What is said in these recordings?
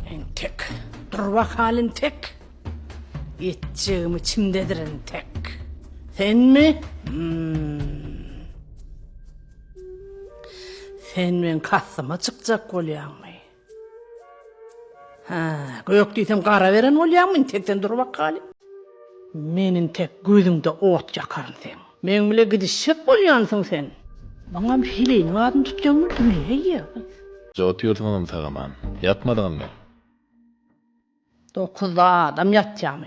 En tek. Dur bak halin tek. Yeteceğimi çimdedirin tek. Sen mi? Sen men kasıma çıkacak olyan mı? Ha, gök diysem kara veren olyan mı? Tekten dur bak halin. Menin tek gözümde ot yakarın sen. Men bile gidişecek olyansın sen. Bana bir hileyin adını tutacağım mı? Öyle ya. Otuyordum hanım tağaman. Yatmadın mı? 9'da adam yatacağım.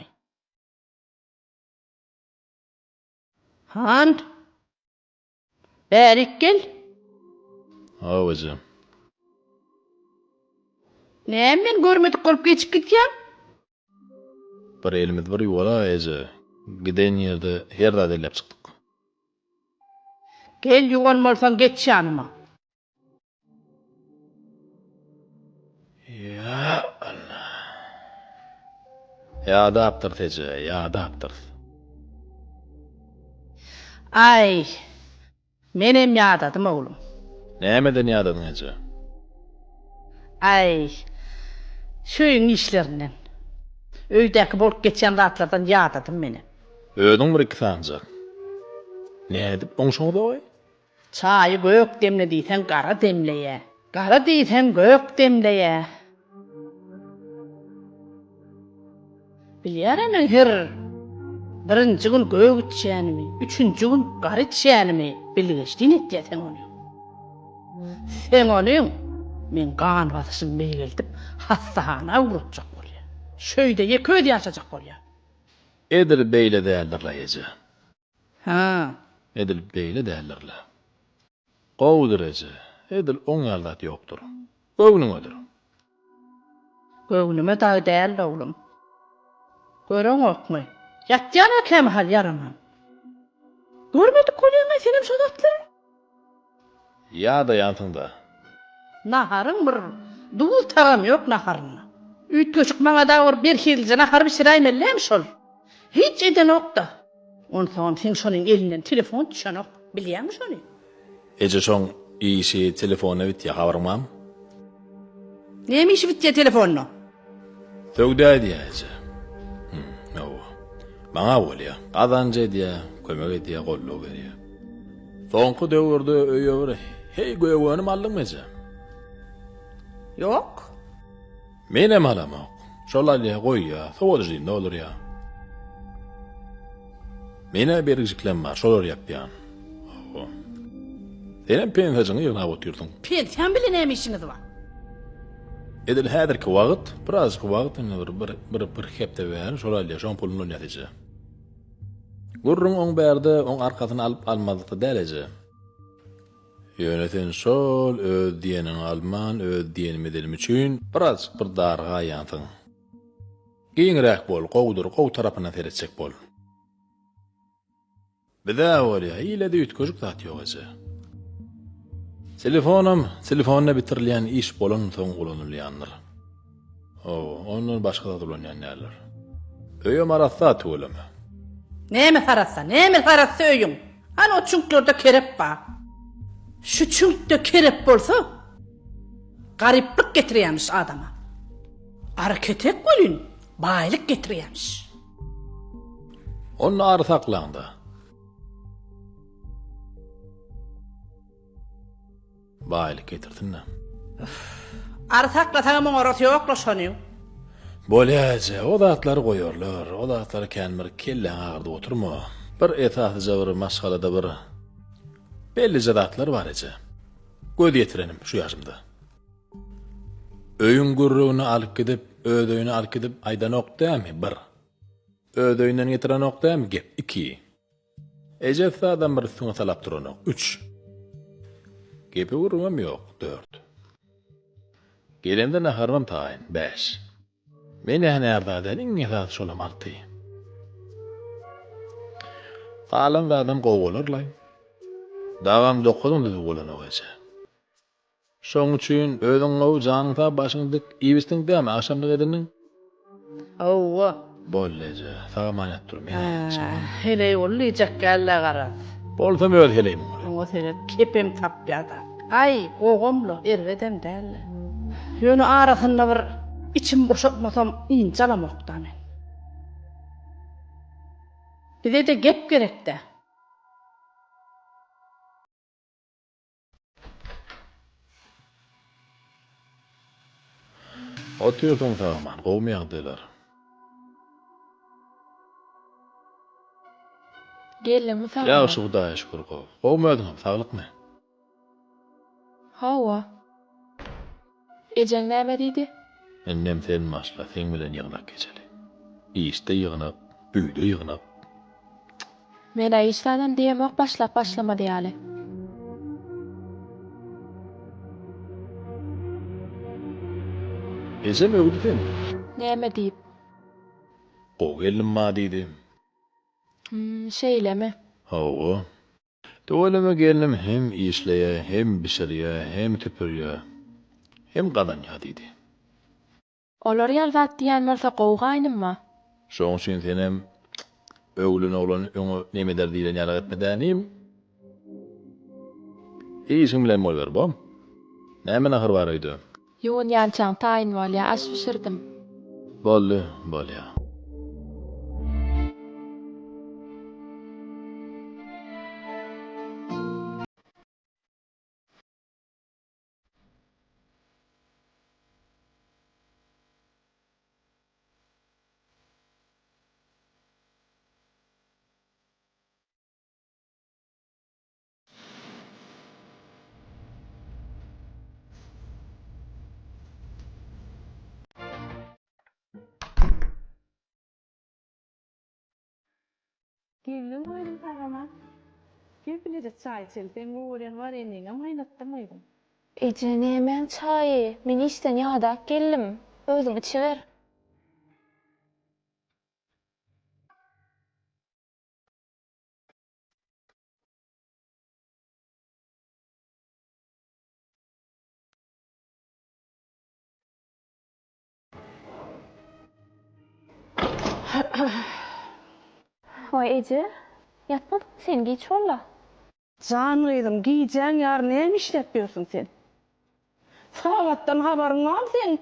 Han. Berik gel. Babacığım. Ne men görmedik kolup geçip gideceğim? Bir elimiz bir yola ece. Giden yerde her da delep çıktık. Gel yuvanmalsan geç yanıma. Ya Allah. Ya da aptır tece, ya da aptır. Ay. Menem yağdadım oğlum. Nemeden yadadın ece? Ay. Şöyün işlerinden. Öydeki bolup geçen rahatlardan yağdadım beni. Ödün bir iki sancak. Ne edip onşoğu da oy? Çayı gök demlediysen kara demleye. Kara deysen gök demleye. Bilyerenin her birinci gün gök içeceğini, üçüncü gün kara içeceğini bilgeçtiğin edeceksin onu. Sen onu men kan basışın geldim hastahana vuracak oluyor. Şöyde ye köyde yaşayacak oluyor. Edil beyle değerlerle ece. Ha. Edil beyle değerlerle. Qowdur ece. Edil on yardat yoktur. Göwnüň ödür. Göwnüme dağı değerli oğlum. Görün okmu? Yatyan ekem hal yaramam. Görmedik kolyeğine senin sodatları. Ya da yantında. Naharın bir dul tağım yok naharına. Üt köşük bana da or bir hilce nahar bir şirayım ellem şol. Hiç eden ok da. On son sen şonun elinden telefon düşen ok. Biliyor musun onu? Ece şoň işi telefonu bit ya habarmam. Neymiş bittiye telefonunu? Tögdäy diýä ece. No. Maňa bolýa. Azança diýä, kömek edýä, golluk berýär. Soňky döwürde öýe bir hey göwüni mallyň ece. Yok. Menem alamak. Şolarla goýýa, sowajy ne olur ya. Mene bergijiklen bar, şolar ýapýan. Senem pensajaňy ýygna otyrdyň. Sen bile neymişsiniz var? Edil häzirki wagt, birazky wagt bir hepde bäri şolarla şoň pulunu ýatyjy. Gurrun oň bärde oň arkasyny alyp almazykda dälije. Yöneten şol öz diýeniň alman, öz diýenimi dilim üçin biraz bir darga ýantyň. Giňrek bol, gowdur, gow tarapyna teretjek bol. Bida bolýa, ýyle de ütköjük zat ýok eze. Telefonuna bitirilýän iş bolan soň ulanylýandyr. Ondan başga da ulanýan ýerler. Öýe marassa tölemi. Neyme sarassa öyüm. Hani o çünklerde kerep ba. Şu çünkde kerep bolsa, gariplik getirýänmiş adama. Hareket bolýun, baýlyk getirýänmiş. Onu ary saklaňda. Baýlyk getirdinmi? Arsakla sana mon orası yokla şonu. Bolýaje, o zatlary goýarlar, o zatlary känmir kelle ağırda oturma. Bir etasy bir maşgalada bir belli zatlar bar ece. Göz yetirenim şu ýaşymda. Öýün gurrugyny alyp gidip, ödöýüni alyp gidip aýdan okdamy bir. Ödöýünden getiren okdamy gep 2. Ece sadan bir suňa salap duran 3. Gepi gurrugam ýok 4. Gelende naharmam taýyn 5. Meni hänärdadan iň esas şolam 6. Galan adam gowularlar. Dagam 9-dy bolana ýa. Şoň üçin özüň gow janyňda başyňy dik iýibistiň däme akşamda ediniň. Awwa. Bolleje, sagamanyat durmy. Hele ollajak galla gara. Bolsam öýle heleyim. O sene kepem tapýada. Ay, ogomlo erredem däl. Ýöne arasynda bir İçim boşaltmasam incalamokda men. Bize de gep gerek de. Otuyorsun sağman, kovmayak Gelin sağ Ya şu Hudaya şükür kov. Kovmadın, sağlık mı? Hawa. Ejen näme diýdi? Ennem sen maşla, sen bilen yığınak geçeli. İşte yığınak, büyüde yığınak. Mena işlerden diýemek başlama diýäli. Ese mi öldü sen? Näme diýip? Kov gelin ma diýdim. Şeýlemi? Hawa. Doğalama gelinim hem işleye, hem bişiriye, hem tüpürüye, hem qadanýa diýdi. Olar ýalzat diýen bolsa gowgaýnymma? Şoň üçin senem öwlün oglan öňe näme der diýen ýaly etmedänim. Işim bilen bol ber bom. Näme nahar bar idi? Ýoğun ýançaň taýyn bolýa, aş pişirdim. Bolly, bolýa. Gelin koydum sana. Gel bilece çay içelim. Ben bu uğrayan var enin ama oynattamaydım. Eje nämen çaýy? Men işden ýadak geldim. Özüm içiber. Oy Eje, yatmadın mı sen? Geç olla. Canlıydım. Giyeceğin yarın ne işletmiyorsun sen? Sagattan haberin var mı senin?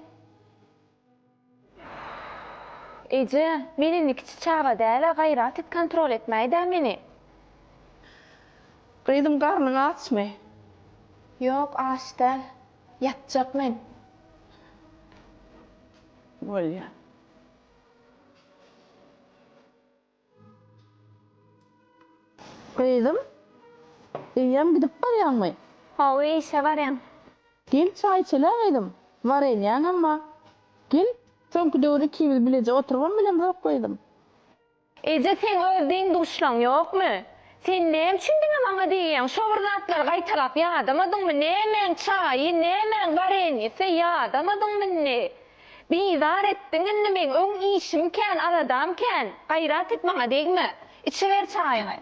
Eje, meninlik çiçağa däl, gayrat et, kontrol etmeýdi meni. Kıydım karnını açma. Yok, aç däl. Yatjak men. Böyle. Kıydım. Diyem gidip var mı? Hawy işe barýan. Gel çay içelim kıydım. Var eyen ama. Gel. Sonku doğru ikimiz bilece oturmam bilen bırak koydum. Eje sen özdiň duşlaň ýokmy? Sen näme düşündiň maňa diýen? Şowrdatlar gaýtalap ýadamadyňmy? Nämen çaýy, nämen bareny, ýadamadyňmy ne? Bizar etdiň indi men öň işimken, aradamken gaýrat et maňa diýme. İçiber çaýy.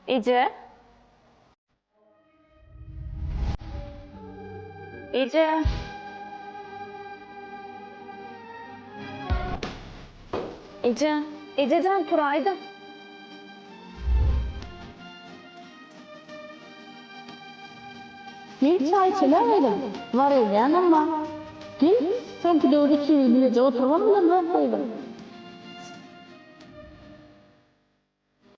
Eje? Eje? Eje? Ejejan turaýdy. Gel çay içelim kıydım. Var eyen ama. Gel. Sonku doğru ikimiz bilece oturmam bilen bırak koydum.